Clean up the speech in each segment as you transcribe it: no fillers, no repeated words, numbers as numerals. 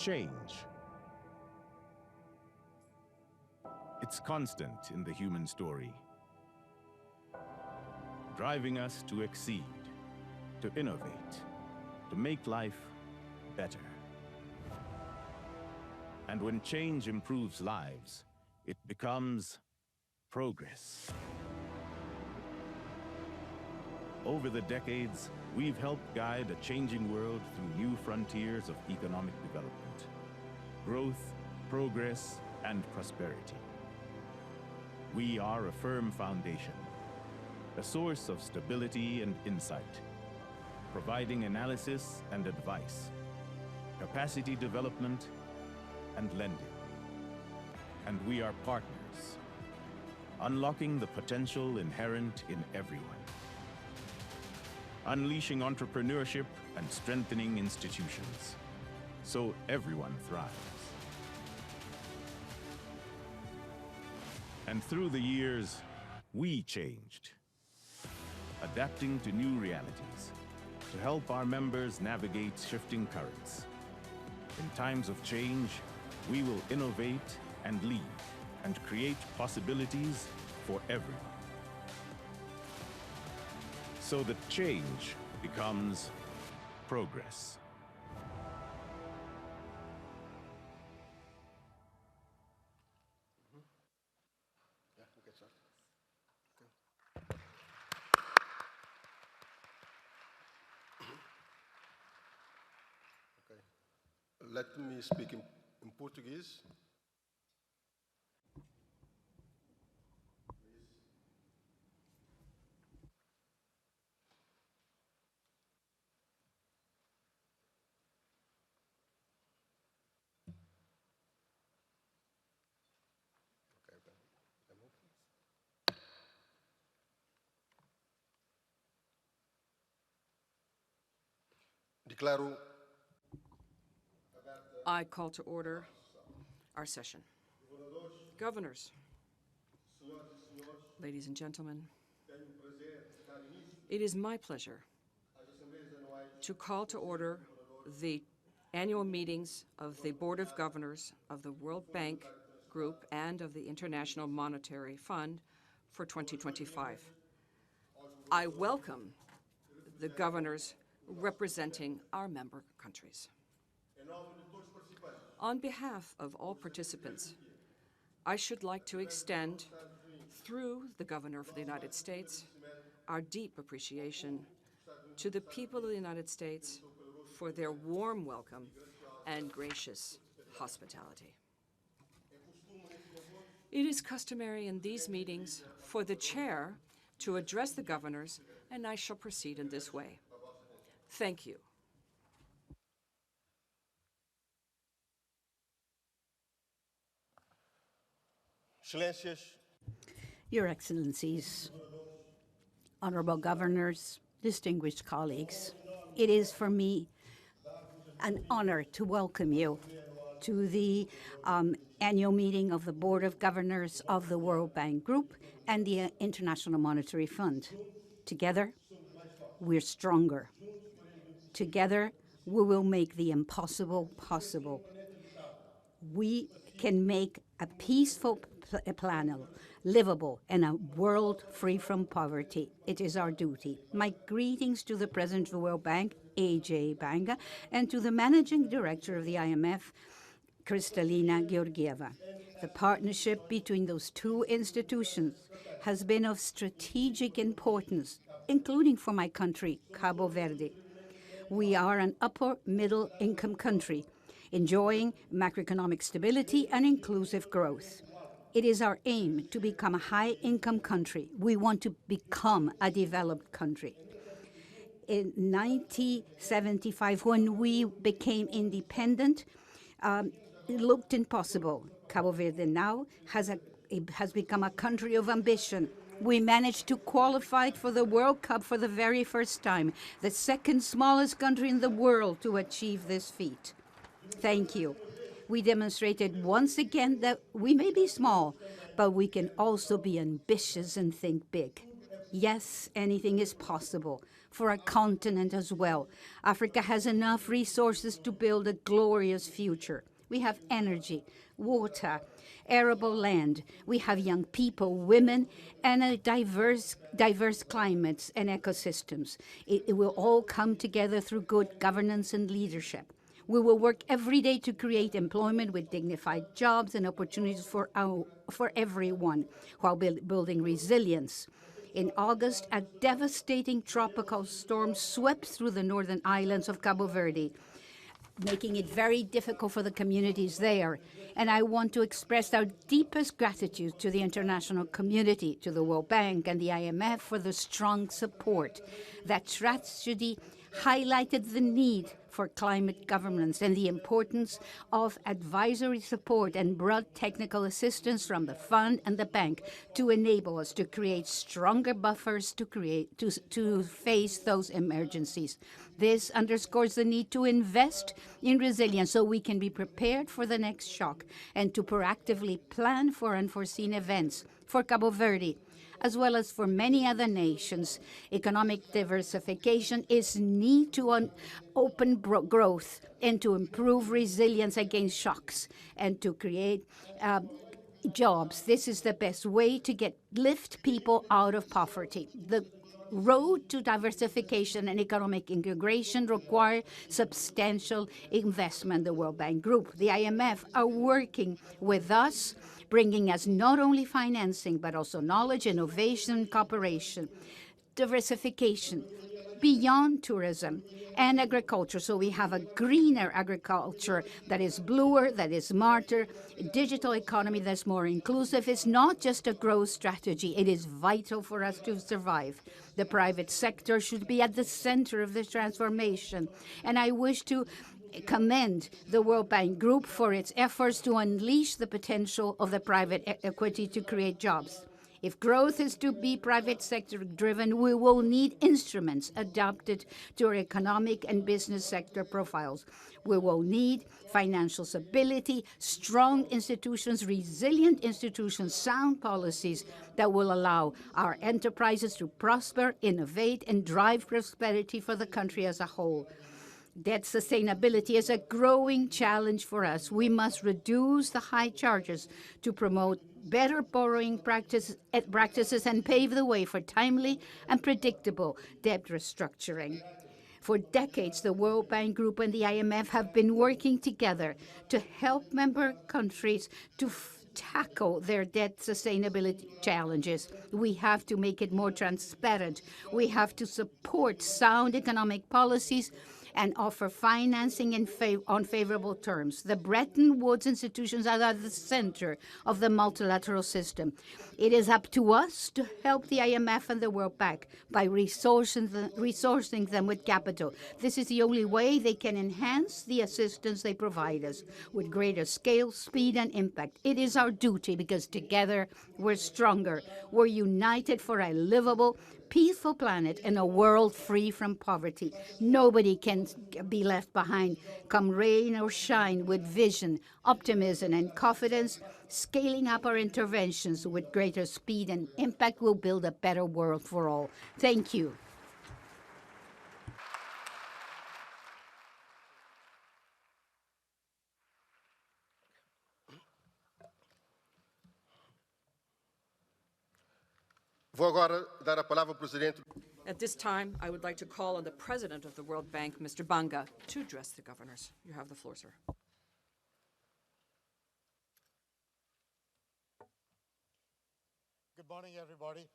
Change. It's constant in the human story, driving us to exceed, to innovate, to make life better. And when change improves lives, it becomes progress. Over the decades, we've helped guide a changing world through new frontiers of economic development, growth, progress, and prosperity. We are a firm foundation, a source of stability and insight, providing analysis and advice, capacity development and lending. And we are partners, unlocking the potential inherent in everyone, unleashing entrepreneurship and strengthening institutions, so everyone thrives. And through the years, we changed, adapting to new realities, to help our members navigate shifting currents. In times of change, we will innovate and lead, and create possibilities for everyone. So that change becomes progress. Yeah, okay, sir. Okay. Let me speak in Portuguese. Declaro. I call to order our session. Governors, ladies and gentlemen, it is my pleasure to call to order the annual meetings of the Board of Governors of the World Bank Group and of the International Monetary Fund for 2025. I welcome the governors representing our member countries. On behalf of all participants, I should like to extend, through the Governor of the United States, our deep appreciation to the people of the United States for their warm welcome and gracious hospitality. It is customary in these meetings for the chair to address the governors, and I shall proceed in this way. Thank you. Your Excellencies, honorable governors, distinguished colleagues, it is for me an honor to welcome you to the annual meeting of the Board of Governors of the World Bank Group and the International Monetary Fund. Together, we're stronger. Together, we will make the impossible possible. We can make a peaceful planet livable and a world free from poverty. It is our duty. My greetings to the President of the World Bank, Ajay Banga, and to the Managing Director of the IMF, Kristalina Georgieva. The partnership between those two institutions has been of strategic importance, including for my country, Cabo Verde. We are an upper middle income country, enjoying macroeconomic stability and inclusive growth. It is our aim to become a high-income country. We want to become a developed country. In 1975, when we became independent, it looked impossible. Cabo Verde now has become a country of ambition. We managed to qualify for the World Cup for the very first time, the second smallest country in the world to achieve this feat. Thank you. We demonstrated once again that we may be small, but we can also be ambitious and think big. Yes, anything is possible for our continent as well. Africa has enough resources to build a glorious future. We have energy, water, arable land. We have young people, women, and a diverse climates and ecosystems. It will all come together through good governance and leadership. We will work every day to create employment with dignified jobs and opportunities for everyone while building resilience. In August, a devastating tropical storm swept through the northern islands of Cabo Verde, making it very difficult for the communities there. And I want to express our deepest gratitude to the international community, to the World Bank and the IMF for the strong support. That tragedy highlighted the need for climate governance and the importance of advisory support and broad technical assistance from the fund and the bank to enable us to create stronger buffers to face those emergencies. This underscores the need to invest in resilience so we can be prepared for the next shock and to proactively plan for unforeseen events. For Cabo Verde, as well as for many other nations, economic diversification is need to open growth and to improve resilience against shocks and to create jobs. This is the best way to lift people out of poverty. The road to diversification and economic integration require substantial investment. The World Bank Group, the IMF are working with us, bringing us not only financing, but also knowledge, innovation, cooperation, diversification beyond tourism and agriculture. So we have a greener agriculture that is bluer, that is smarter, a digital economy that's more inclusive. It's not just a growth strategy. It is vital for us to survive. The private sector should be at the center of this transformation. And I wish to commend the World Bank Group for its efforts to unleash the potential of the private equity to create jobs. If growth is to be private sector driven, we will need instruments adapted to our economic and business sector profiles. We will need financial stability, strong institutions, resilient institutions, sound policies that will allow our enterprises to prosper, innovate, and drive prosperity for the country as a whole. Debt sustainability is a growing challenge for us. We must reduce the high charges to promote better borrowing practices and pave the way for timely and predictable debt restructuring. For decades, the World Bank Group and the IMF have been working together to help member countries to tackle their debt sustainability challenges. We have to make it more transparent. We have to support sound economic policies and offer financing on favorable terms. The Bretton Woods institutions are at the center of the multilateral system. It is up to us to help the IMF and the World Bank by resourcing them with capital. This is the only way they can enhance the assistance they provide us with greater scale, speed, and impact. It is our duty because together we're stronger. We're united for a livable, peaceful planet and a world free from poverty. Nobody can be left behind. Come rain or shine, with vision, optimism, and confidence, scaling up our interventions with greater speed and impact will build a better world for all. Thank you. Vou agora dar a palavra ao Presidente. At this time, I would like to call on the President of the World Bank, Mr. Banga, to address the governors. You have the floor, sir. Good morning, everybody.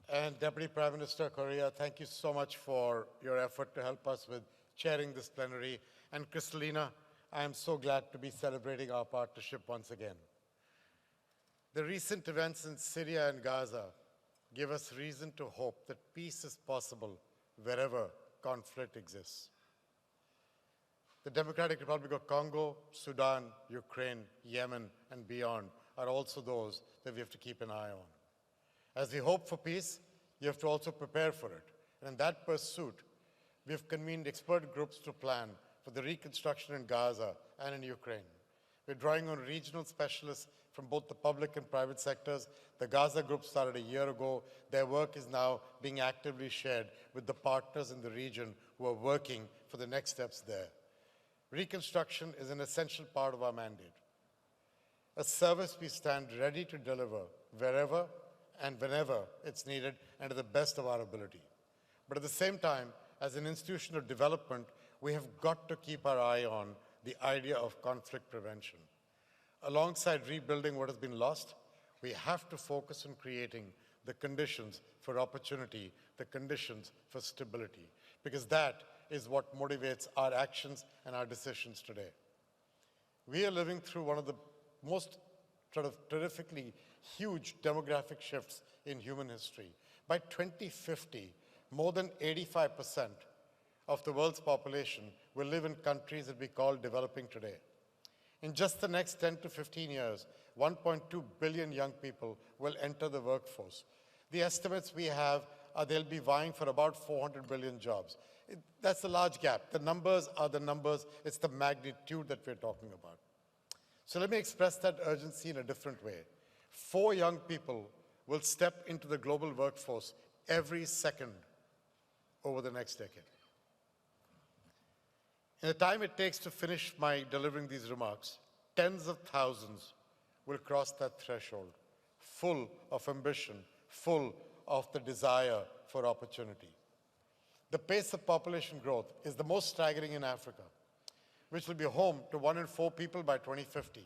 And Deputy Prime Minister Correia, thank you so much for your effort to help us with chairing this plenary. And Kristalina, I am so glad to be celebrating our partnership once again. The recent events in Syria and Gaza give us reason to hope that peace is possible wherever conflict exists. The Democratic Republic of Congo, Sudan, Ukraine, Yemen, and beyond are also those that we have to keep an eye on. As we hope for peace, you have to also prepare for it. And in that pursuit, we have convened expert groups to plan for the reconstruction in Gaza and in Ukraine. We're drawing on regional specialists from both the public and private sectors. The Gaza Group started a year ago. Their work is now being actively shared with the partners in the region who are working for the next steps there. Reconstruction is an essential part of our mandate, a service we stand ready to deliver wherever and whenever it's needed and to the best of our ability. But at the same time, as an institution of development, we have got to keep our eye on the idea of conflict prevention. Alongside rebuilding what has been lost, we have to focus on creating the conditions for opportunity, the conditions for stability, because that is what motivates our actions and our decisions today. We are living through one of the most terrifically huge demographic shifts in human history. By 2050, more than 85% of the world's population will live in countries that we call developing today. In just the next 10 to 15 years, 1.2 billion young people will enter the workforce. The estimates we have are they'll be vying for about 400 billion jobs. That's a large gap. The numbers are the numbers. It's the magnitude that we're talking about. So let me express that urgency in a different way. 4 young people will step into the global workforce every second over the next decade. In the time it takes to finish my delivering these remarks, tens of thousands will cross that threshold, full of ambition, full of the desire for opportunity. The pace of population growth is the most staggering in Africa, which will be home to 1 in 4 people by 2050.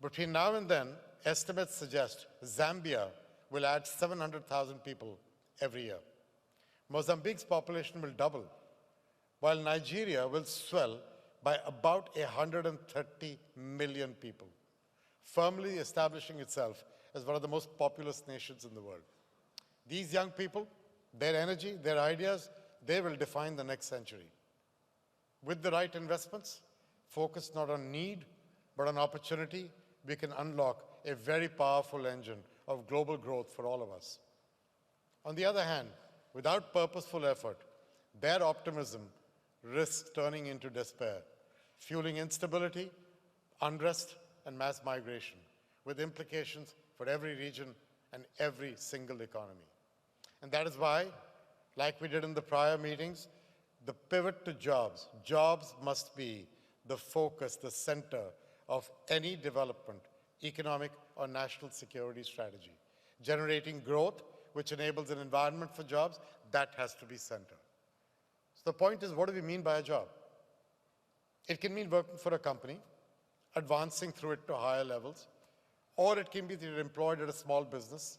Between now and then, estimates suggest Zambia will add 700,000 people every year. Mozambique's population will double, while Nigeria will swell by about 130 million people, firmly establishing itself as one of the most populous nations in the world. These young people, their energy, their ideas, they will define the next century. With the right investments, focused not on need, but on opportunity, we can unlock a very powerful engine of global growth for all of us. On the other hand, without purposeful effort, their optimism risks turning into despair, fueling instability, unrest, and mass migration, with implications for every region and every single economy. And that is why, like we did in the prior meetings, the pivot to jobs. Jobs must be the focus, the center of any development, economic or national security strategy. Generating growth, which enables an environment for jobs, that has to be center. So the point is, what do we mean by a job? It can mean working for a company, advancing through it to higher levels, or it can be that you're employed at a small business,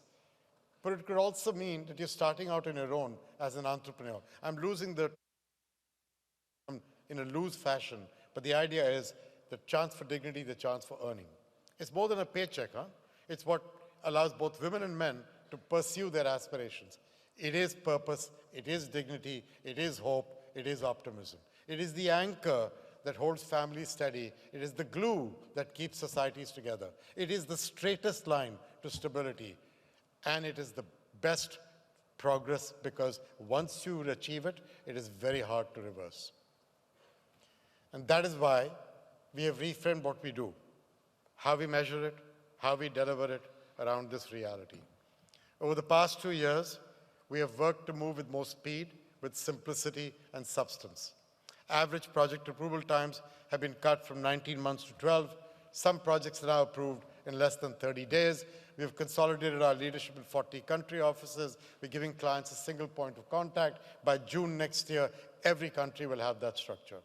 but it could also mean that you're starting out on your own as an entrepreneur. I'm losing the in a loose fashion, but the idea is the chance for dignity, the chance for earning. It's more than a paycheck, huh? It's what allows both women and men to pursue their aspirations. It is purpose, it is dignity, it is hope, it is optimism. It is the anchor that holds families steady. It is the glue that keeps societies together. It is the straightest line to stability. And it is the best progress because once you achieve it, it is very hard to reverse. And that is why we have reframed what we do, how we measure it, how we deliver it around this reality. Over the past 2 years, we have worked to move with more speed, with simplicity and substance. Average project approval times have been cut from 19 months to 12. Some projects are now approved in less than 30 days. We have consolidated our leadership in 40 country offices. We're giving clients a single point of contact. By June next year, every country will have that structure.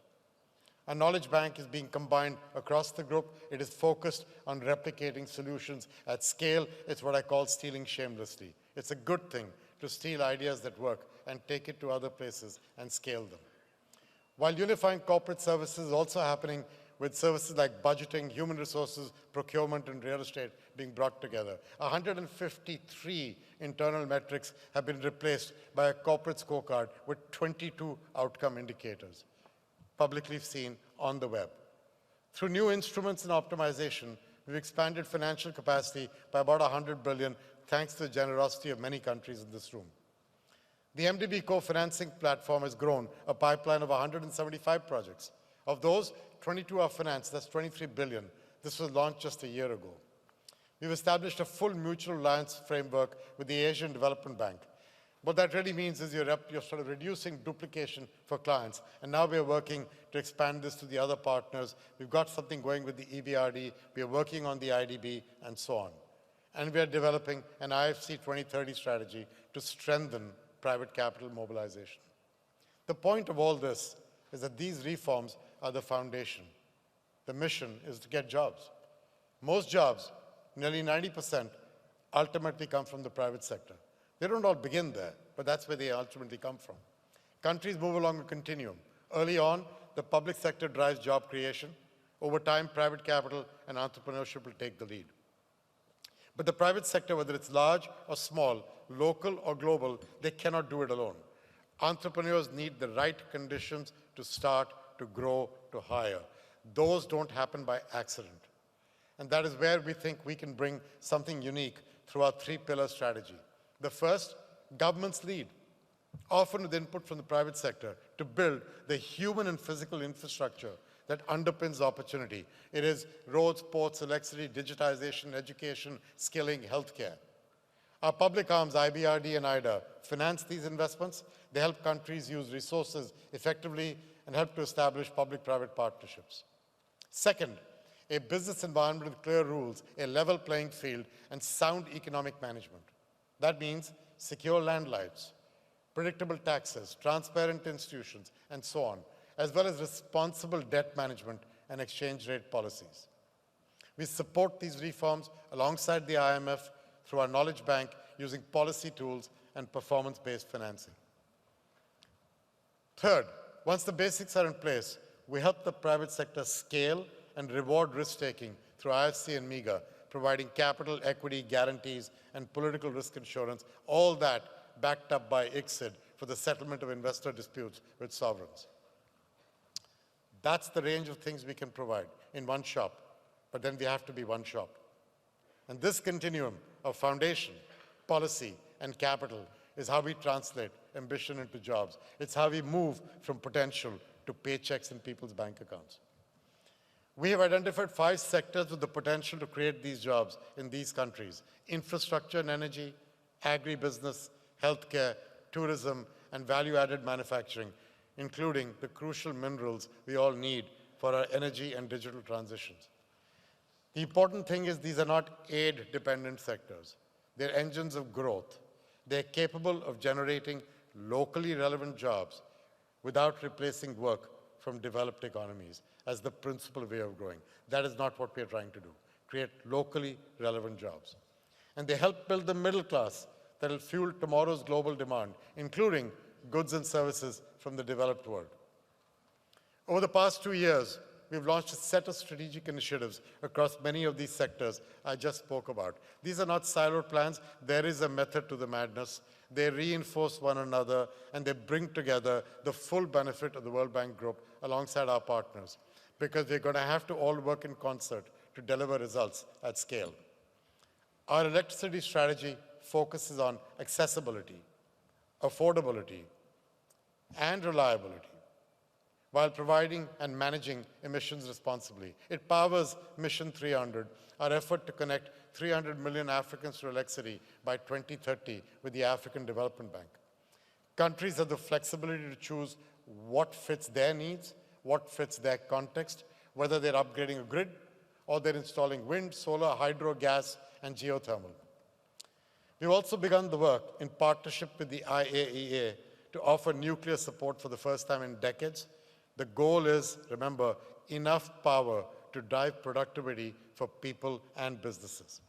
Our knowledge bank is being combined across the group. It is focused on replicating solutions at scale. It's what I call stealing shamelessly. It's a good thing to steal ideas that work and take it to other places and scale them. While unifying corporate services is also happening with services like budgeting, human resources, procurement, and real estate being brought together. 153 internal metrics have been replaced by a corporate scorecard with 22 outcome indicators, publicly seen on the web. Through new instruments and optimization, we've expanded financial capacity by about 100 billion, thanks to the generosity of many countries in this room. The MDB co-financing platform has grown a pipeline of 175 projects. Of those, 22 are financed, that's 23 billion. This was launched just a year ago. We've established a full mutual alliance framework with the Asian Development Bank. What that really means is you're sort of reducing duplication for clients. And now we're working to expand this to the other partners. We've got something going with the EBRD. We're working on the IDB and so on. And we're developing an IFC 2030 strategy to strengthen private capital mobilization. The point of all this is that these reforms are the foundation. The mission is to get jobs. Most jobs, nearly 90%, ultimately come from the private sector. They don't all begin there, but that's where they ultimately come from. Countries move along a continuum. Early on, the public sector drives job creation. Over time, private capital and entrepreneurship will take the lead. But the private sector, whether it's large or small, local or global, they cannot do it alone. Entrepreneurs need the right conditions to start, to grow, to hire. Those don't happen by accident. And that is where we think we can bring something unique through our three-pillar strategy. The first, governments lead, often with input from the private sector, to build the human and physical infrastructure that underpins opportunity. It is roads, ports, electricity, digitization, education, skilling, healthcare. Our public arms, IBRD and IDA, finance these investments. They help countries use resources effectively and help to establish public-private partnerships. Second, a business environment with clear rules, a level playing field, and sound economic management. That means secure land rights, predictable taxes, transparent institutions, and so on, as well as responsible debt management and exchange rate policies. We support these reforms alongside the IMF through our knowledge bank using policy tools and performance-based financing. Third, once the basics are in place, we help the private sector scale and reward risk-taking through IFC and MEGA, providing capital, equity, guarantees, and political risk insurance, all that backed up by ICSID for the settlement of investor disputes with sovereigns. That's the range of things we can provide in one shop, but then we have to be one shop. And this continuum of foundation, policy, and capital is how we translate ambition into jobs. It's how we move from potential to paychecks in people's bank accounts. We have identified 5 sectors with the potential to create these jobs in these countries: infrastructure and energy, agribusiness, healthcare, tourism, and value-added manufacturing, including the crucial minerals we all need for our energy and digital transitions. The important thing is these are not aid-dependent sectors. They're engines of growth. They're capable of generating locally relevant jobs without replacing work from developed economies as the principal way of growing. That is not what we're trying to do. Create locally relevant jobs. And they help build the middle class that will fuel tomorrow's global demand, including goods and services from the developed world. Over the past 2 years, we've launched a set of strategic initiatives across many of these sectors I just spoke about. These are not siloed plans. There is a method to the madness. They reinforce one another, and they bring together the full benefit of the World Bank Group alongside our partners, because we're going to have to all work in concert to deliver results at scale. Our electricity strategy focuses on accessibility, affordability, and reliability, while providing and managing emissions responsibly. It powers Mission 300, our effort to connect 300 million Africans to electricity by 2030 with the African Development Bank. Countries have the flexibility to choose what fits their needs, what fits their context, whether they're upgrading a grid or they're installing wind, solar, hydro, gas, and geothermal. We've also begun the work in partnership with the IAEA to offer nuclear support for the first time in decades. The goal is, remember, enough power to drive productivity for people and businesses.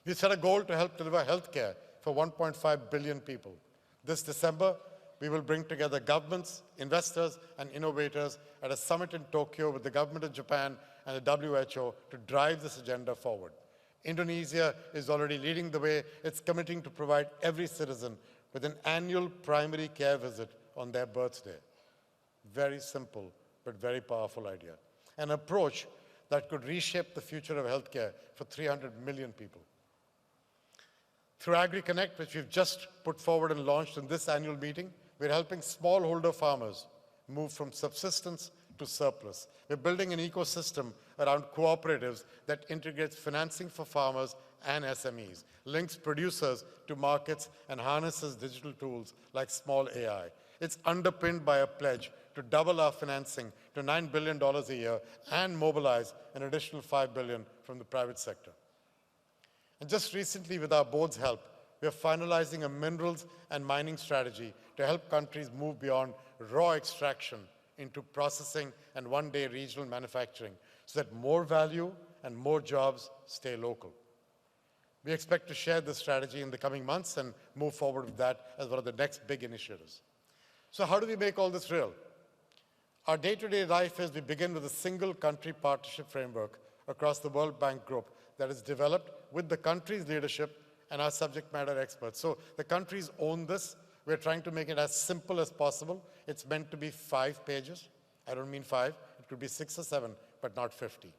We set a goal to help deliver healthcare for 1.5 billion people. This December, we will bring together governments, investors, and innovators at a summit in Tokyo with the government of Japan and the WHO to drive this agenda forward. Indonesia is already leading the way. It's committing to provide every citizen with an annual primary care visit on their birthday. Very simple, but very powerful idea. An approach that could reshape the future of healthcare for 300 million people. Through AgriConnect, which we've just put forward and launched in this annual meeting, we're helping smallholder farmers move from subsistence to surplus. We're building an ecosystem around cooperatives that integrates financing for farmers and SMEs, links producers to markets, and harnesses digital tools like small AI. It's underpinned by a pledge to double our financing to $9 billion a year and mobilize an additional $5 billion from the private sector. And just recently, with our board's help, we are finalizing a minerals and mining strategy to help countries move beyond raw extraction into processing and one-day regional manufacturing so that more value and more jobs stay local. We expect to share this strategy in the coming months and move forward with that as one of the next big initiatives. So how do we make all this real? Our day-to-day life is we begin with a single country partnership framework across the World Bank Group that is developed with the country's leadership and our subject matter experts. So the countries own this. We're trying to make it as simple as possible. It's meant to be 5 pages. I don't mean 5. It could be 6 or 7, but not 50.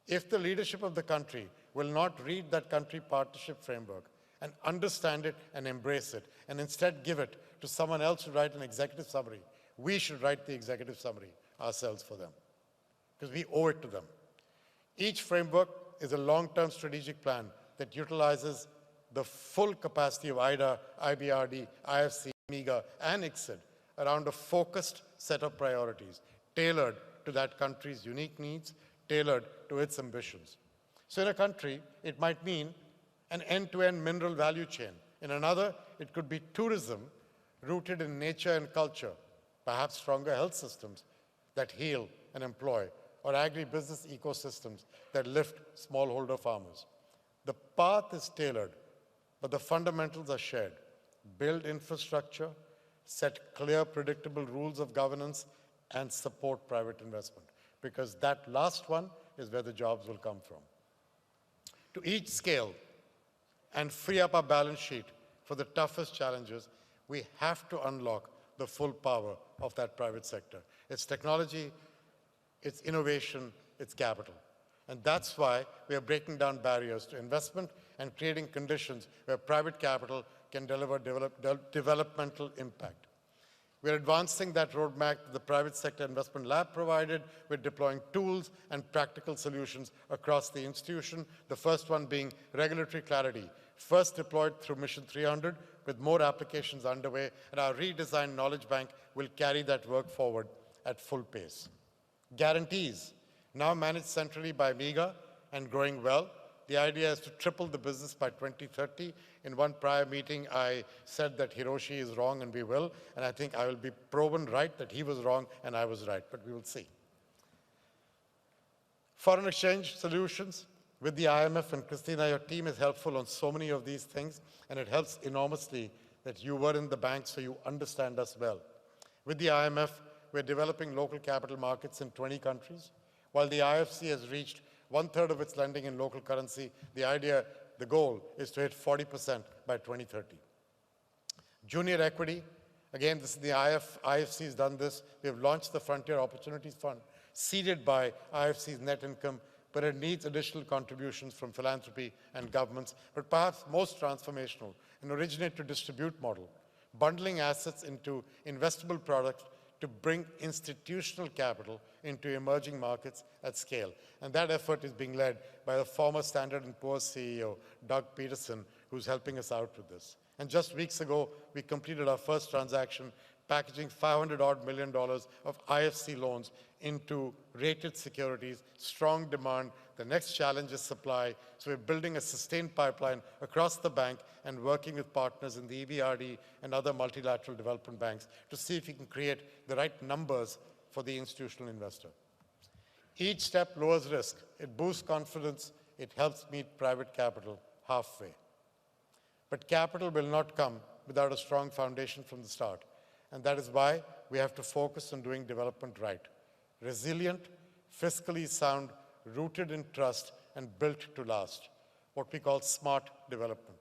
If the leadership of the country will not read that country partnership framework and understand it and embrace it, and instead give it to someone else to write an executive summary, we should write the executive summary ourselves for them, because we owe it to them. Each framework is a long-term strategic plan that utilizes the full capacity of IDA, IBRD, IFC, MEGA, and ICSID around a focused set of priorities, tailored to that country's unique needs, tailored to its ambitions. So in a country, it might mean an end-to-end mineral value chain. In another, it could be tourism rooted in nature and culture, perhaps stronger health systems that heal and employ, or agribusiness ecosystems that lift smallholder farmers. The path is tailored, but the fundamentals are shared. Build infrastructure, set clear, predictable rules of governance, and support private investment, because that last one is where the jobs will come from. To each scale and free up our balance sheet for the toughest challenges, we have to unlock the full power of that private sector. It's technology, it's innovation, it's capital. And that's why we are breaking down barriers to investment and creating conditions where private capital can deliver developmental impact. We're advancing that roadmap that the private sector investment lab provided. We're deploying tools and practical solutions across the institution, the first one being regulatory clarity, first deployed through Mission 300, with more applications underway, and our redesigned knowledge bank will carry that work forward at full pace. Guarantees, now managed centrally by MEGA and growing well. The idea is to triple the business by 2030. In one prior meeting, I said that Hiroshi is wrong and we will, and I think I will be proven right that he was wrong and I was right, but we will see. Foreign exchange solutions. With the IMF and Kristalina, your team is helpful on so many of these things, and it helps enormously that you were in the bank so you understand us well. With the IMF, we're developing local capital markets in 20 countries. While the IFC has reached 1/3 of its lending in local currency, the goal is to hit 40% by 2030. Junior equity, again, this is the IFC has done this. We have launched the Frontier Opportunities Fund, seeded by IFC's net income, but it needs additional contributions from philanthropy and governments, but perhaps most transformational, an originate-to-distribute model, bundling assets into investable products to bring institutional capital into emerging markets at scale. And that effort is being led by the former Standard & Poor's CEO, Doug Peterson, who's helping us out with this. And just weeks ago, we completed our first transaction, packaging $500 million of IFC loans into rated securities, strong demand. The next challenge is supply. So we're building a sustained pipeline across the bank and working with partners in the EBRD and other multilateral development banks to see if we can create the right numbers for the institutional investor. Each step lowers risk. It boosts confidence. It helps meet private capital halfway. But capital will not come without a strong foundation from the start. And that is why we have to focus on doing development right. Resilient, fiscally sound, rooted in trust, and built to last. What we call smart development.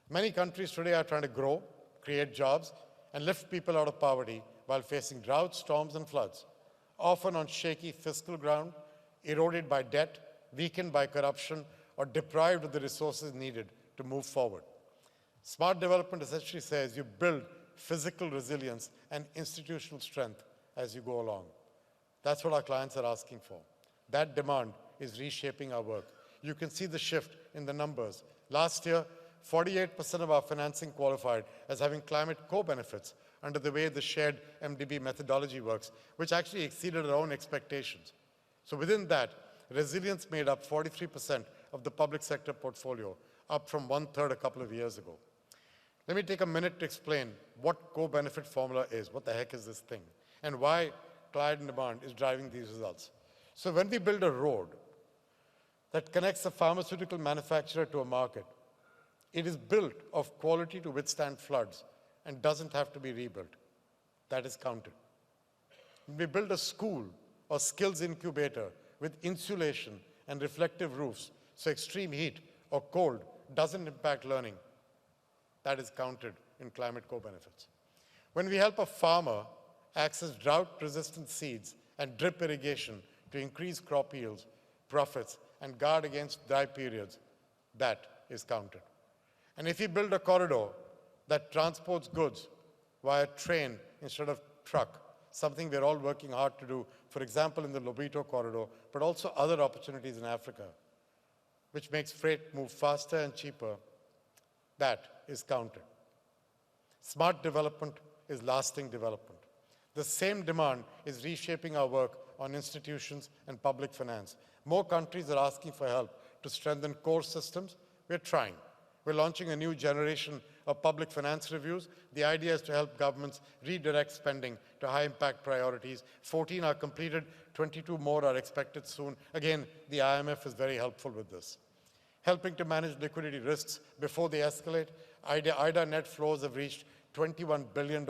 Many countries today are trying to grow, create jobs, and lift people out of poverty while facing droughts, storms, and floods, often on shaky fiscal ground, eroded by debt, weakened by corruption, or deprived of the resources needed to move forward. Smart development essentially says you build physical resilience and institutional strength as you go along. That's what our clients are asking for. That demand is reshaping our work. You can see the shift in the numbers. Last year, 48% of our financing qualified as having climate co-benefits under the way the shared MDB methodology works, which actually exceeded our own expectations. So within that, resilience made up 43% of the public sector portfolio, up from 1/3 a couple of years ago. Let me take a minute to explain what co-benefit formula is, what the heck is this thing, and why client demand is driving these results. So when we build a road that connects a pharmaceutical manufacturer to a market, it is built of quality to withstand floods and doesn't have to be rebuilt. That is counted. When we build a school or skills incubator with insulation and reflective roofs, so extreme heat or cold doesn't impact learning, that is counted in climate co-benefits. When we help a farmer access drought-resistant seeds and drip irrigation to increase crop yields, profits, and guard against dry periods, that is counted. And if we build a corridor that transports goods via train instead of truck, something we're all working hard to do, for example, in the Lobito corridor, but also other opportunities in Africa, which makes freight move faster and cheaper, that is counted. Smart development is lasting development. The same demand is reshaping our work on institutions and public finance. More countries are asking for help to strengthen core systems. We're trying. We're launching a new generation of public finance reviews. The idea is to help governments redirect spending to high-impact priorities. 14 are completed, 22 more are expected soon. Again, the IMF is very helpful with this. Helping to manage liquidity risks before they escalate. IDA net flows have reached $21 billion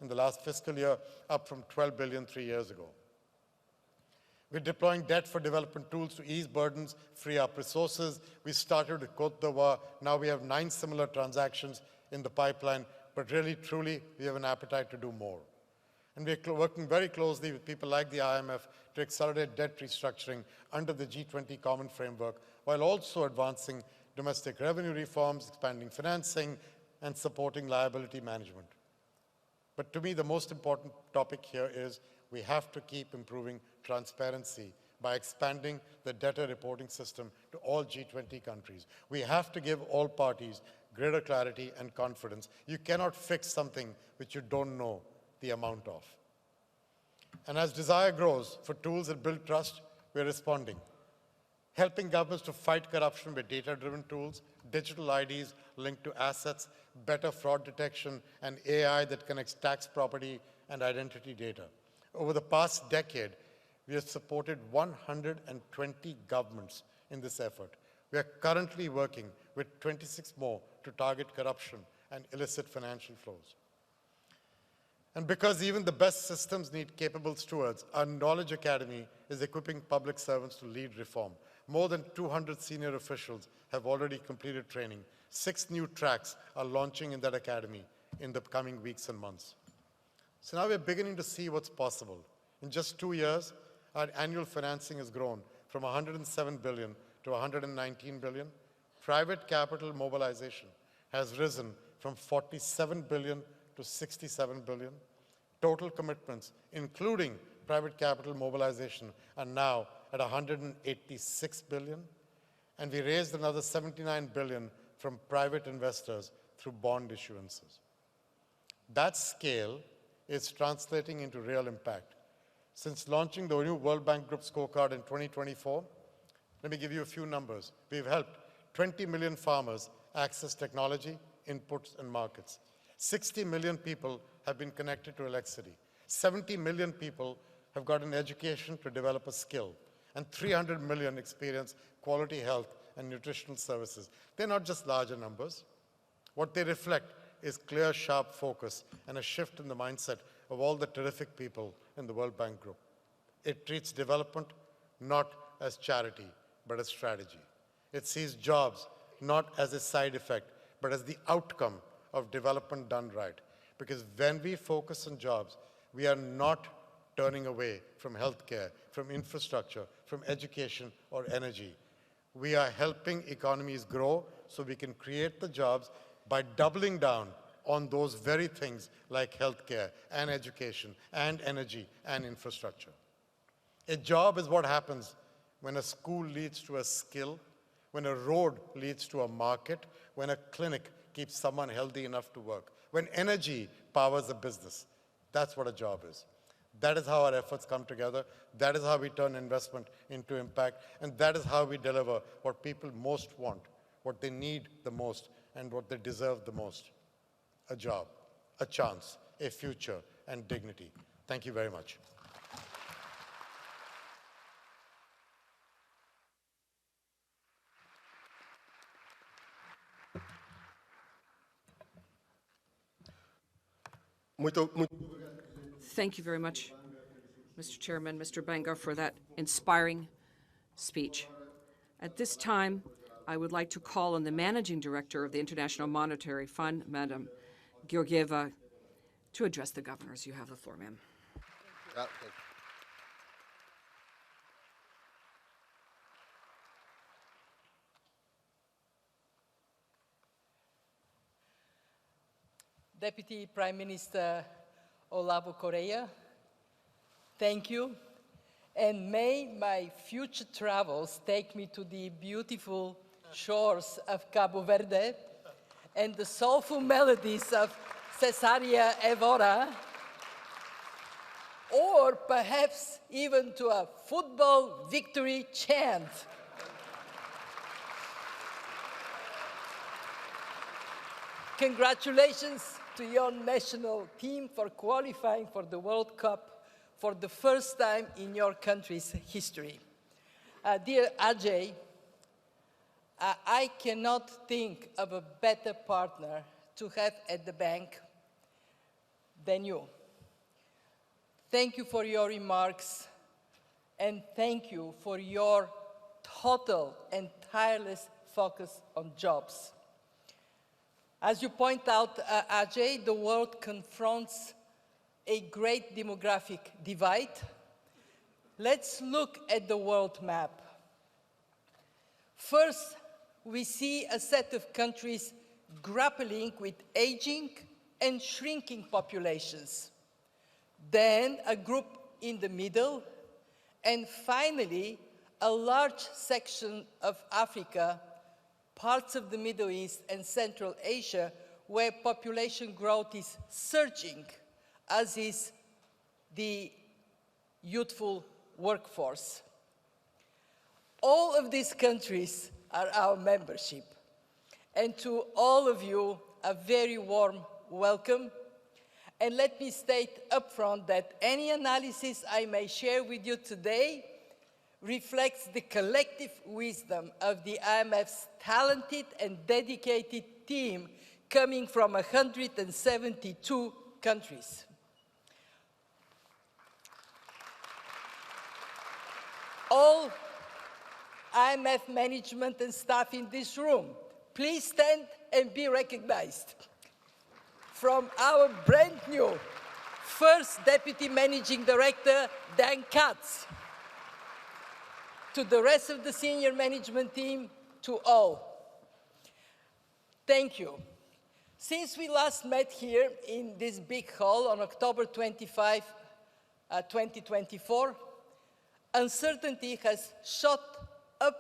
in the last fiscal year, up from $12 billion 3 years ago. We're deploying debt for development tools to ease burdens, free up resources. We started with Côte d'Ivoire. Now we have 9 similar transactions in the pipeline, but really, truly, we have an appetite to do more. And we're working very closely with people like the IMF to accelerate debt restructuring under the G20 Common Framework, while also advancing domestic revenue reforms, expanding financing, and supporting liability management. But to me, the most important topic here is we have to keep improving transparency by expanding the data reporting system to all G20 countries. We have to give all parties greater clarity and confidence. You cannot fix something which you don't know the amount of. And as desire grows for tools that build trust, we're responding. Helping governments to fight corruption with data-driven tools, digital IDs linked to assets, better fraud detection, and AI that connects tax, property, and identity data. Over the past decade, we have supported 120 governments in this effort. We are currently working with 26 more to target corruption and illicit financial flows. And because even the best systems need capable stewards, our Knowledge Academy is equipping public servants to lead reform. More than 200 senior officials have already completed training. 6 new tracks are launching in that academy in the coming weeks and months. So now we're beginning to see what's possible. In just 2 years, our annual financing has grown from 107 billion to 119 billion. Private capital mobilization has risen from 47 billion to 67 billion. Total commitments, including private capital mobilization, are now at 186 billion. And we raised another 79 billion from private investors through bond issuances. That scale is translating into real impact. Since launching the new World Bank Group scorecard in 2024, let me give you a few numbers. We've helped 20 million farmers access technology, inputs, and markets. 60 million people have been connected to electricity. 70 million people have got an education to develop a skill. And 300 million experience quality health and nutritional services. They're not just larger numbers. What they reflect is clear, sharp focus and a shift in the mindset of all the terrific people in the World Bank Group. It treats development not as charity, but as strategy. It sees jobs not as a side effect, but as the outcome of development done right. Because when we focus on jobs, we are not turning away from healthcare, from infrastructure, from education or energy. We are helping economies grow so we can create the jobs by doubling down on those very things like healthcare and education and energy and infrastructure. A job is what happens when a school leads to a skill, when a road leads to a market, when a clinic keeps someone healthy enough to work, when energy powers a business. That's what a job is. That is how our efforts come together. That is how we turn investment into impact. And that is how we deliver what people most want, what they need the most, and what they deserve the most. A job, a chance, a future, and dignity. Thank you very much. Thank you very much, Mr. Chairman, Mr. Banga, for that inspiring speech. At this time, I would like to call on the Managing Director of the International Monetary Fund, Madam Georgieva, to address the governors. You have the floor, ma'am. Yeah, Deputy Prime Minister Olavo Correia, thank you. And may my future travels take me to the beautiful shores of Cabo Verde and the soulful melodies of Cesaria Evora, or perhaps even to a football victory chant. Congratulations to your national team for qualifying for the World Cup for the first time in your country's history. Dear Ajay, I cannot think of a better partner to have at the bank than you. Thank you for your remarks, and thank you for your total and tireless focus on jobs. As you point out, Ajay, the world confronts a great demographic divide. Let's look at the world map. First, we see a set of countries grappling with aging and shrinking populations. Then a group in the middle, and finally, a large section of Africa, parts of the Middle East and Central Asia, where population growth is surging, as is the youthful workforce. All of these countries are our membership. And to all of you, a very warm welcome. And let me state upfront that any analysis I may share with you today reflects the collective wisdom of the IMF's talented and dedicated team coming from 172 countries. All IMF management and staff in this room, please stand and be recognized. From our brand new first Deputy Managing Director, Dan Katz, to the rest of the senior management team, to all. Thank you. Since we last met here in this big hall on October 25, 2024, uncertainty has shot up,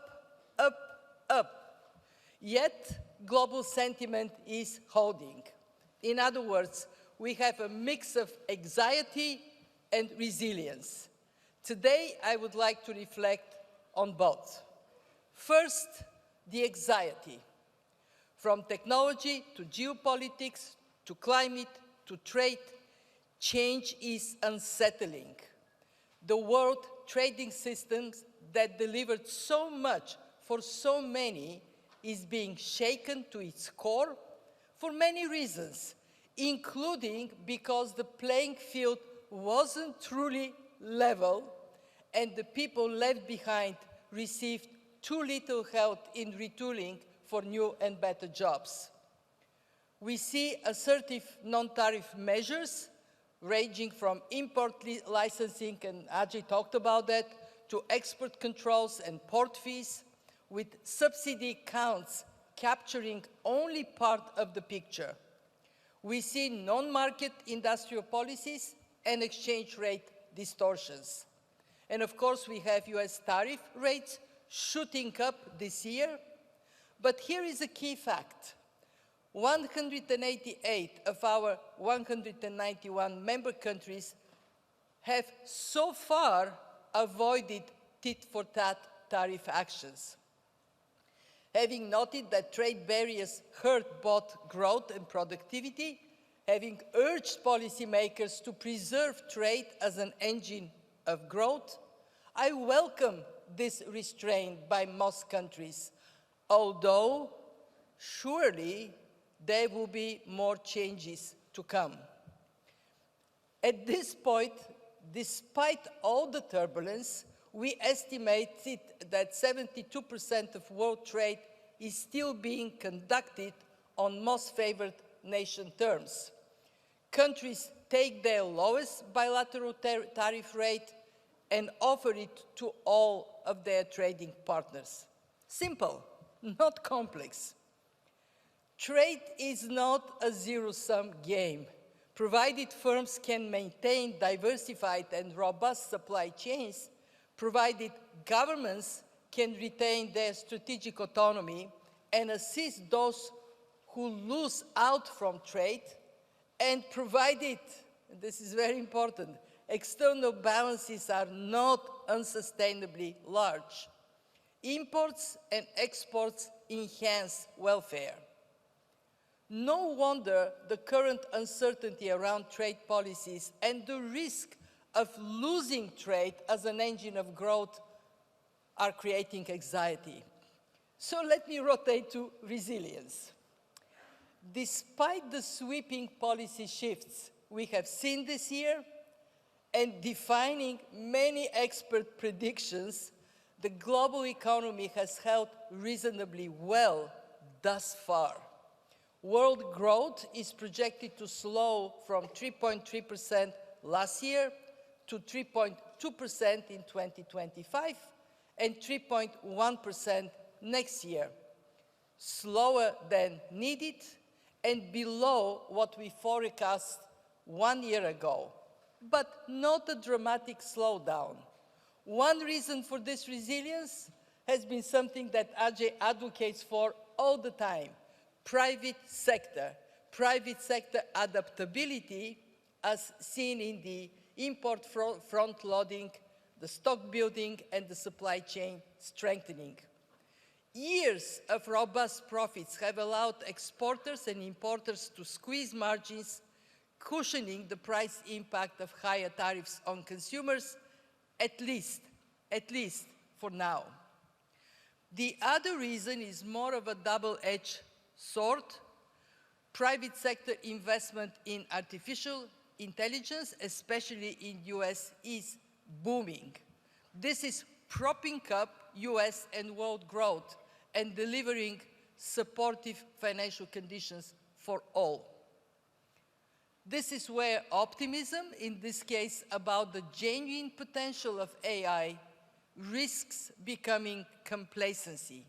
up, up. Yet, global sentiment is holding. In other words, we have a mix of anxiety and resilience. Today, I would like to reflect on both. First, the anxiety. From technology to geopolitics to climate to trade, change is unsettling. The world trading systems that delivered so much for so many is being shaken to its core for many reasons, including because the playing field wasn't truly level and the people left behind received too little help in retooling for new and better jobs. We see assertive non-tariff measures ranging from import licensing, and Ajay talked about that, to export controls and port fees, with subsidy counts capturing only part of the picture. We see non-market industrial policies and exchange rate distortions. And of course, we have US tariff rates shooting up this year. But here is a key fact. 188 of our 191 member countries have so far avoided tit-for-tat tariff actions. Having noted that trade barriers hurt both growth and productivity, having urged policymakers to preserve trade as an engine of growth, I welcome this restraint by most countries, although surely there will be more changes to come. At this point, despite all the turbulence, we estimated that 72% of world trade is still being conducted on most favored nation terms. Countries take their lowest bilateral tariff rate and offer it to all of their trading partners. Simple, not complex. Trade is not a zero-sum game. Provided firms can maintain diversified and robust supply chains, provided governments can retain their strategic autonomy and assist those who lose out from trade, and provided, and this is very important, external balances are not unsustainably large. Imports and exports enhance welfare. No wonder the current uncertainty around trade policies and the risk of losing trade as an engine of growth are creating anxiety. So let me rotate to resilience. Despite the sweeping policy shifts we have seen this year and defining many expert predictions, the global economy has held reasonably well thus far. World growth is projected to slow from 3.3% last year to 3.2% in 2025 and 3.1% next year. Slower than needed and below what we forecast 1 year ago, but not a dramatic slowdown. One reason for this resilience has been something that Ajay advocates for all the time: private sector adaptability, as seen in the import front-loading, the stock building, and the supply chain strengthening. Years of robust profits have allowed exporters and importers to squeeze margins, cushioning the price impact of higher tariffs on consumers, at least for now. The other reason is more of a double-edged sword. Private sector investment in artificial intelligence, especially in US, is booming. This is propping up US and world growth and delivering supportive financial conditions for all. This is where optimism, in this case about the genuine potential of AI, risks becoming complacency.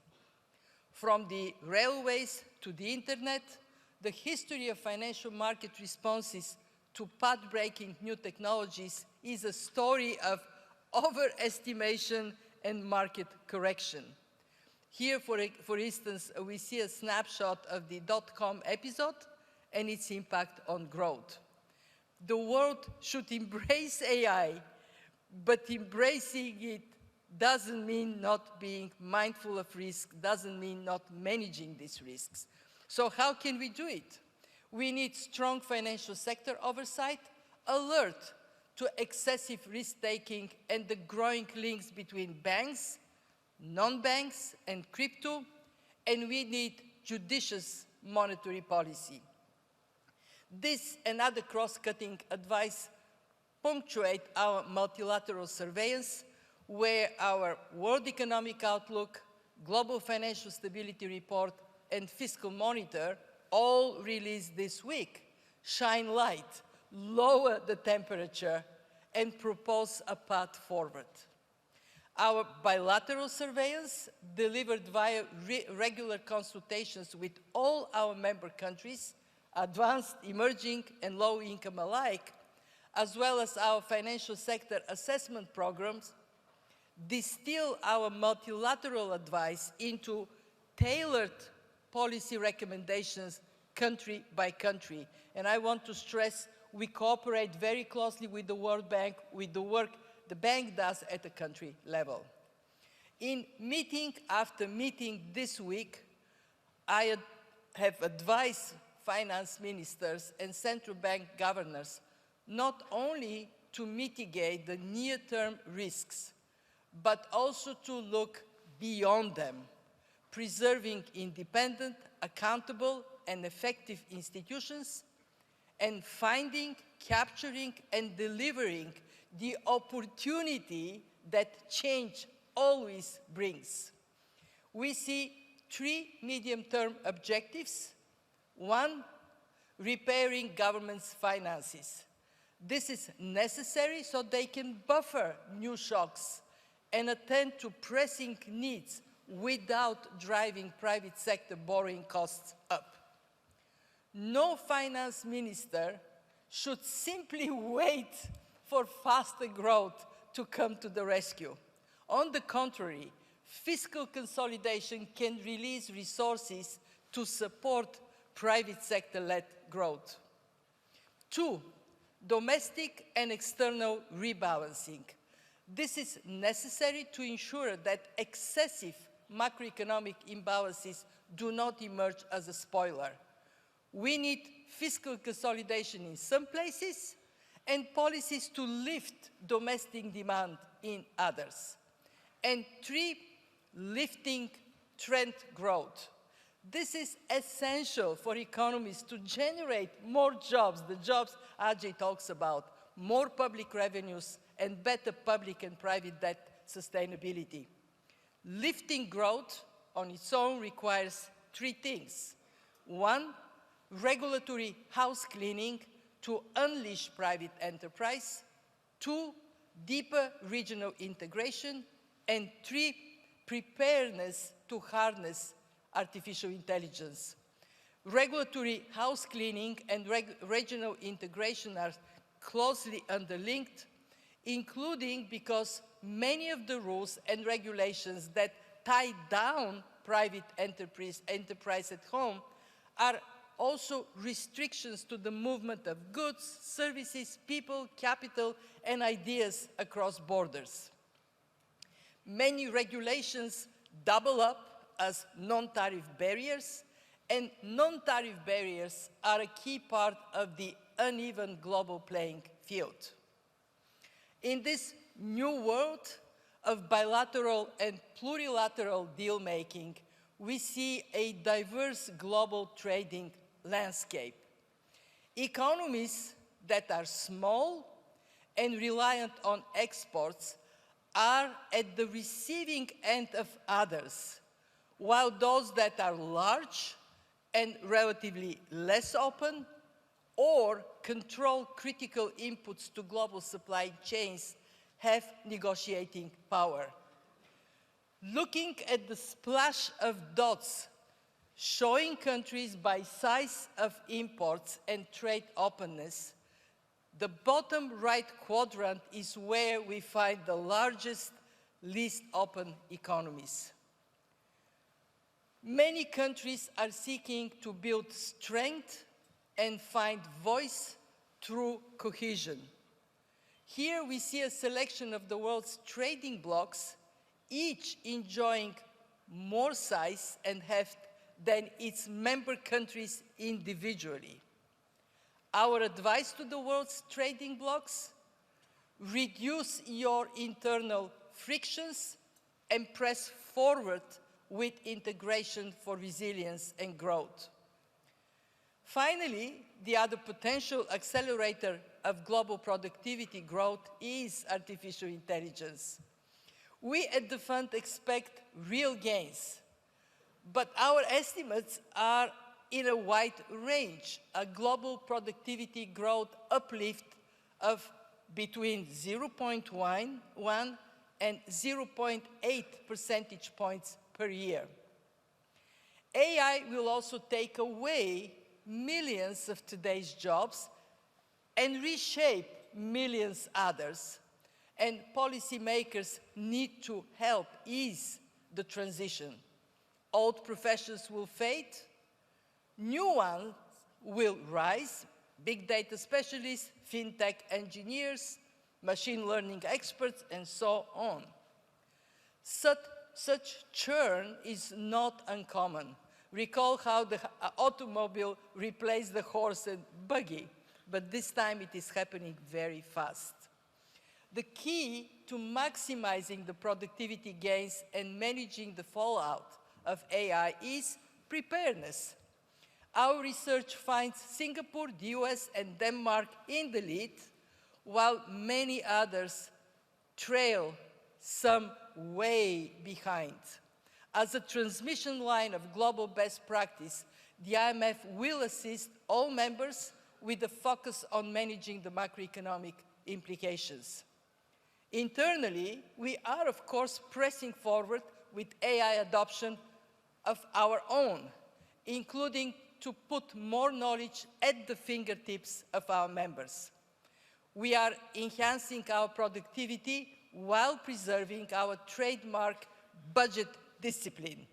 From the railways to the internet, the history of financial market responses to path-breaking new technologies is a story of overestimation and market correction. Here, for instance, we see a snapshot of the dot-com episode and its impact on growth. The world should embrace AI, but embracing it doesn't mean not being mindful of risk, doesn't mean not managing these risks. So how can we do it? We need strong financial sector oversight, alert to excessive risk-taking and the growing links between banks, non-banks, and crypto, and we need judicious monetary policy. This and other cross-cutting advice punctuate our multilateral surveillance, where our World Economic Outlook, Global Financial Stability Report, and Fiscal Monitor, all released this week, shine light, lower the temperature, and propose a path forward. Our bilateral surveillance, delivered via regular consultations with all our member countries, advanced, emerging, and low income alike, as well as our financial sector assessment programs, distill our multilateral advice into tailored policy recommendations country by country. And I want to stress we cooperate very closely with the World Bank with the work the bank does at the country level. In meeting after meeting this week, I have advised finance ministers and central bank governors not only to mitigate the near-term risks, but also to look beyond them, preserving independent, accountable, and effective institutions, and finding, capturing, and delivering the opportunity that change always brings. We see 3 medium-term objectives. 1, repairing government's finances. This is necessary so they can buffer new shocks and attend to pressing needs without driving private sector borrowing costs up. No finance minister should simply wait for faster growth to come to the rescue. On the contrary, fiscal consolidation can release resources to support private sector-led growth. 2, domestic and external rebalancing. This is necessary to ensure that excessive macroeconomic imbalances do not emerge as a spoiler. We need fiscal consolidation in some places and policies to lift domestic demand in others. And 3, lifting trend growth. This is essential for economies to generate more jobs, the jobs Ajay talks about, more public revenues, and better public and private debt sustainability. Lifting growth on its own requires 3 things. 1, regulatory house cleaning to unleash private enterprise. 2, deeper regional integration. And 3, preparedness to harness artificial intelligence. Regulatory house cleaning and regional integration are closely interlinked, including because many of the rules and regulations that tie down private enterprise at home are also restrictions to the movement of goods, services, people, capital, and ideas across borders. Many regulations double up as non-tariff barriers, and non-tariff barriers are a key part of the uneven global playing field. In this new world of bilateral and plurilateral deal-making, we see a diverse global trading landscape. Economies that are small and reliant on exports are at the receiving end of others, while those that are large and relatively less open or control critical inputs to global supply chains have negotiating power. Looking at the splash of dots showing countries by size of imports and trade openness, the bottom right quadrant is where we find the largest, least open economies. Many countries are seeking to build strength and find voice through cohesion. Here we see a selection of the world's trading blocs, each enjoying more size and heft than its member countries individually. Our advice to the world's trading blocs: reduce your internal frictions and press forward with integration for resilience and growth. Finally, the other potential accelerator of global productivity growth is artificial intelligence. We at the fund expect real gains, but our estimates are in a wide range, a global productivity growth uplift of between 0.1 and 0.8 percentage points per year. AI will also take away millions of today's jobs and reshape millions others. and policymakers need to help ease the transition. Old professions will fade, new ones will rise, big data specialists, fintech engineers, machine learning experts, and so on. Such churn is not uncommon. Recall how the automobile replaced the horse and buggy, but this time it is happening very fast. The key to maximizing the productivity gains and managing the fallout of AI is preparedness. Our research finds Singapore, the US, and Denmark in the lead, while many others trail, some way behind. As a transmission line of global best practice, the IMF will assist all members with a focus on managing the macroeconomic implications. Internally, we are, of course, pressing forward with AI adoption of our own, including to put more knowledge at the fingertips of our members. We are enhancing our productivity while preserving our trademark budget discipline.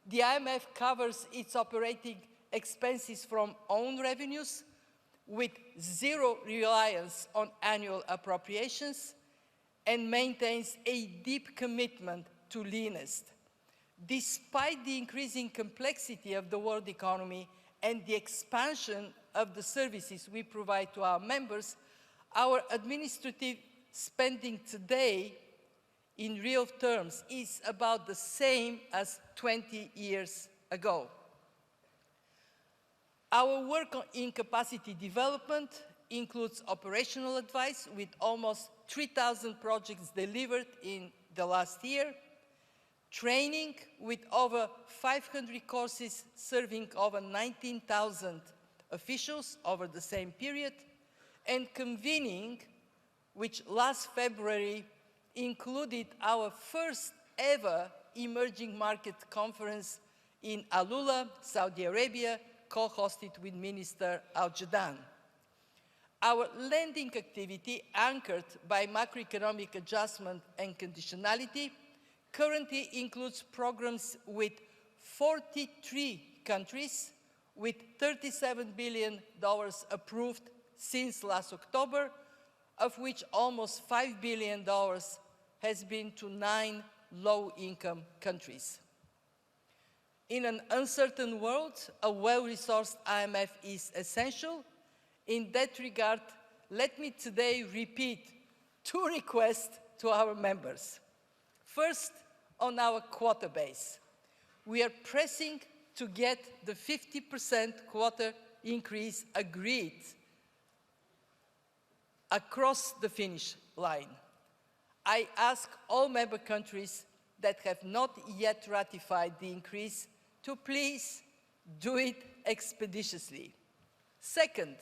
The IMF covers its operating expenses from own revenues with zero reliance on annual appropriations and maintains a deep commitment to leanest. Despite the increasing complexity of the world economy and the expansion of the services we provide to our members, our administrative spending today in real terms is about the same as 20 years ago. Our work in capacity development includes operational advice with almost 3,000 projects delivered in the last year, training with over 500 courses serving over 19,000 officials over the same period, and convening, which last February included our first ever emerging market conference in Alula, Saudi Arabia, co-hosted with Minister Al-Jadaan. Our lending activity, anchored by macroeconomic adjustment and conditionality, currently includes programs with 43 countries, with $37 billion approved since last October, of which almost $5 billion has been to 9 low-income countries. In an uncertain world, a well-resourced IMF is essential. In that regard, let me today repeat 2 requests to our members. First, on our quota base. We are pressing to get the 50% quota increase agreed across the finish line. I ask all member countries that have not yet ratified the increase to please do it expeditiously. Second,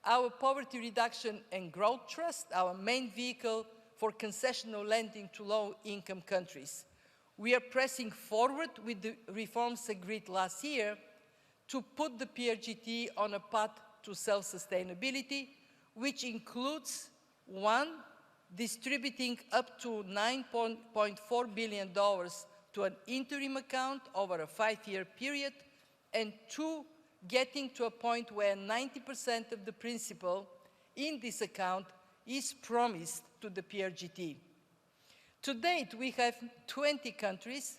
our Poverty Reduction and Growth Trust, our main vehicle for concessional lending to low-income countries. We are pressing forward with the reforms agreed last year to put the PRGT on a path to self-sustainability, which includes, 1, distributing up to $9.4 billion to an interim account over a 5-year period, and 2, getting to a point where 90% of the principal in this account is promised to the PRGT. To date, we have 20 countries,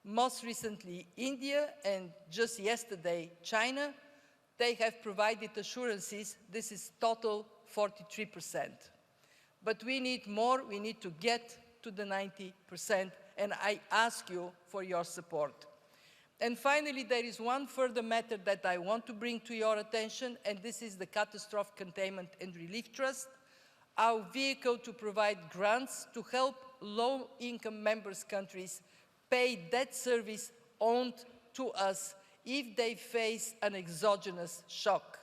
most recently India, and just yesterday, China. They have provided assurances. This is total 43%. But we need more. We need to get to the 90%, and I ask you for your support. And finally, there is one further matter that I want to bring to your attention, and this is the Catastrophe Containment and Relief Trust, our vehicle to provide grants to help low-income members' countries pay debt service owed to us if they face an exogenous shock,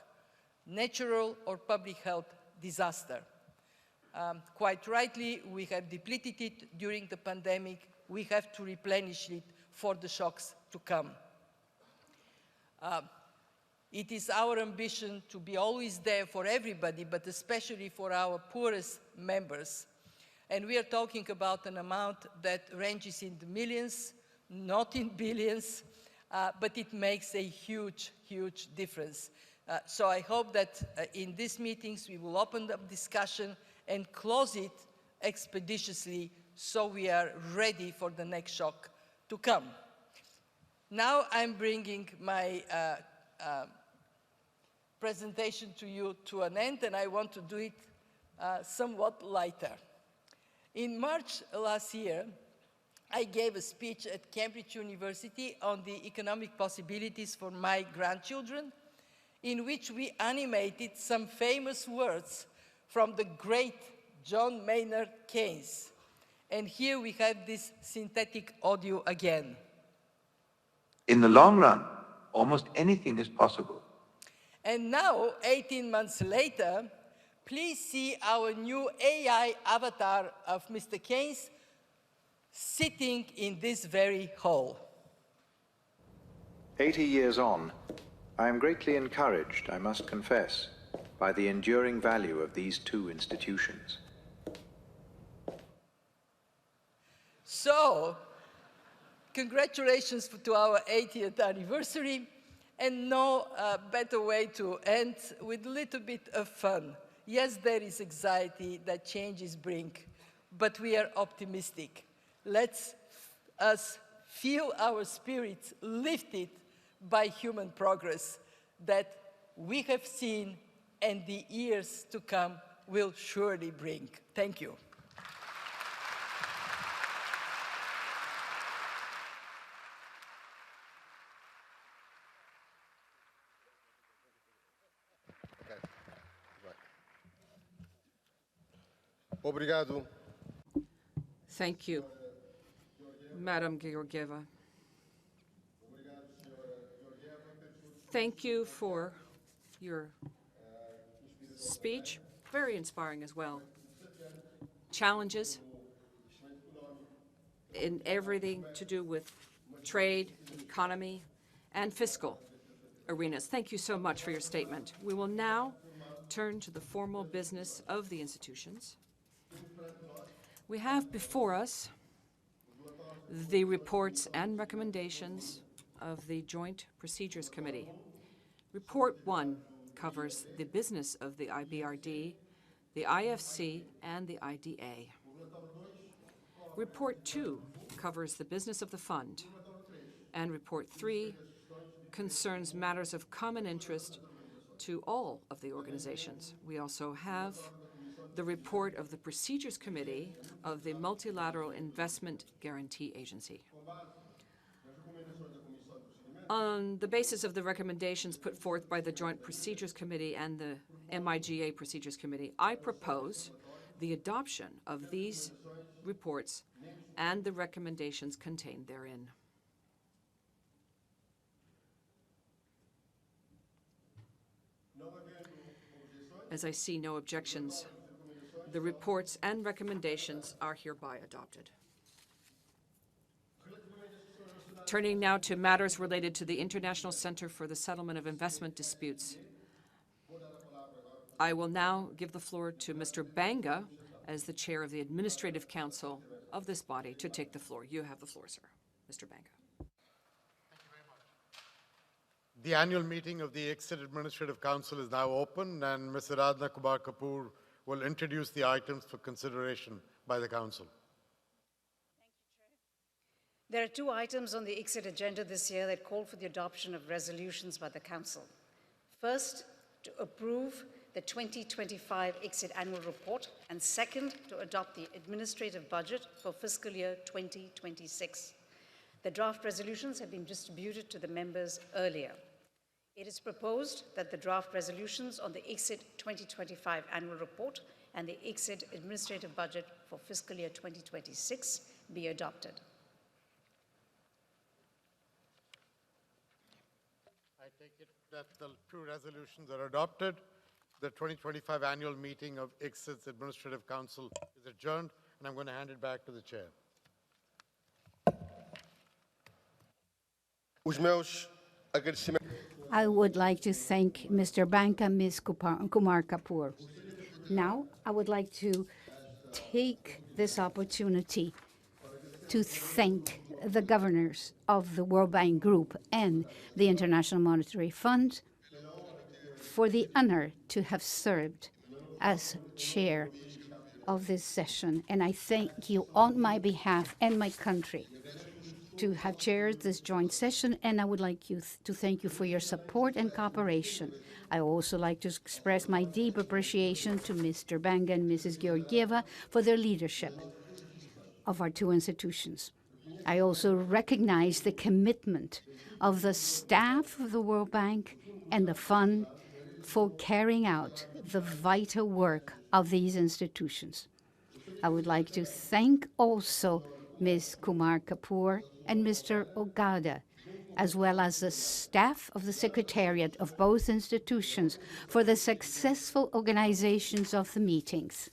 natural or public health disaster. Quite rightly, we have depleted it during the pandemic. We have to replenish it for the shocks to come. It is our ambition to be always there for everybody, but especially for our poorest members. And we are talking about an amount that ranges in the millions, not in billions, but it makes a huge, huge difference. So I hope that in these meetings we will open up discussion and close it expeditiously so we are ready for the next shock to come. Now I'm bringing my presentation to you to an end, and I want to do it somewhat lighter. In March last year, I gave a speech at Cambridge University on the economic possibilities for my grandchildren, in which we animated some famous words from the great John Maynard Keynes. And here we have this synthetic audio again. In the long run, almost anything is possible. And now, 18 months later, please see our new AI avatar of Mr. Keynes sitting in this very hall. 80 years on, I am greatly encouraged, I must confess, by the enduring value of these two institutions. So, congratulations to our 80th anniversary, and no better way to end with a little bit of fun. Yes, there is anxiety that changes bring, but we are optimistic. Let's us feel our spirits lifted by human progress that we have seen and the years to come will surely bring. Thank you. Obrigado. Thank you, Madam Georgieva. Thank you for your speech. Very inspiring as well. Challenges in everything to do with trade, economy, and fiscal arenas. Thank you so much for your statement. We will now turn to the formal business of the institutions. We have before us the reports and recommendations of the Joint Procedures Committee. Report 1 covers the business of the IBRD, the IFC, and the IDA. Report 2 covers the business of the fund, and Report 3 concerns matters of common interest to all of the organizations. We also have the report of the Procedures Committee of the Multilateral Investment Guarantee Agency. On the basis of the recommendations put forth by the Joint Procedures Committee and the MIGA Procedures Committee, I propose the adoption of these reports and the recommendations contained therein. As I see no objections, the reports and recommendations are hereby adopted. Turning now to matters related to the International Center for the Settlement of Investment Disputes. I will now give the floor to Mr. Banga as the chair of the Administrative Council of this body to take the floor. You have the floor, sir. Mr. Banga. The annual meeting of the ICSID Administrative Council is now open, and Ms. Aradhana Kumar Kapoor will introduce the items for consideration by the Council. Thank you, Chair. There are two items on the ICSID agenda this year that call for the adoption of resolutions by the Council. First, to approve the 2025 ICSID annual report, and second, to adopt the administrative budget for fiscal year 2026. The draft resolutions have been distributed to the members earlier. It is proposed that the draft resolutions on the ICSID 2025 annual report and the ICSID administrative budget for fiscal year 2026 be adopted. I take it that the two resolutions are adopted. The 2025 annual meeting of ICSID's Administrative Council is adjourned, and I'm going to hand it back to the chair. Os meus agradecimentos. I would like to thank Mr. Banga and Ms. Kumar Kapoor. Now, I would like to take this opportunity to thank the governors of the World Bank Group and the International Monetary Fund for the honor to have served as chair of this session. And I thank you on my behalf and my country to have chaired this joint session, and I would like to thank you for your support and cooperation. I also like to express my deep appreciation to Mr. Banga and Mrs. Georgieva for their leadership of our two institutions. I also recognize the commitment of the staff of the World Bank and the Fund for carrying out the vital work of these institutions. I would like to thank also Ms. Kumar Kapoor and Mr. Ogada, as well as the staff of the Secretariat of both institutions for the successful organizations of the meetings.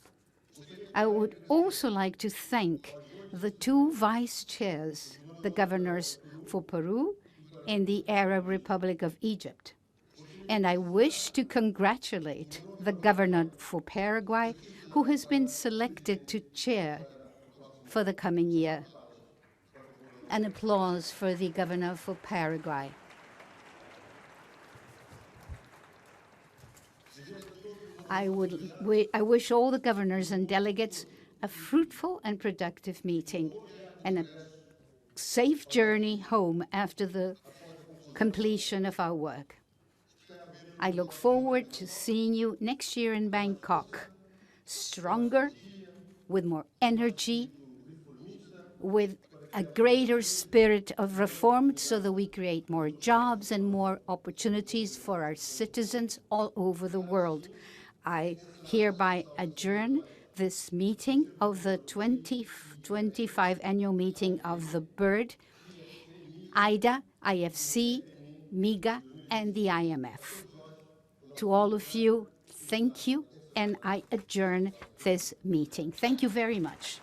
I would also like to thank the two vice chairs, the governors for Peru and the Arab Republic of Egypt. And I wish to congratulate the governor for Paraguay, who has been selected to chair for the coming year. An applause for the governor for Paraguay. I wish all the governors and delegates a fruitful and productive meeting and a safe journey home after the completion of our work. I look forward to seeing you next year in Bangkok, stronger, with more energy, with a greater spirit of reform so that we create more jobs and more opportunities for our citizens all over the world. I hereby adjourn this meeting of the 2025 annual meeting of the Bird, IDA, IFC, MIGA, and the IMF. To all of you, thank you, and I adjourn this meeting. Thank you very much.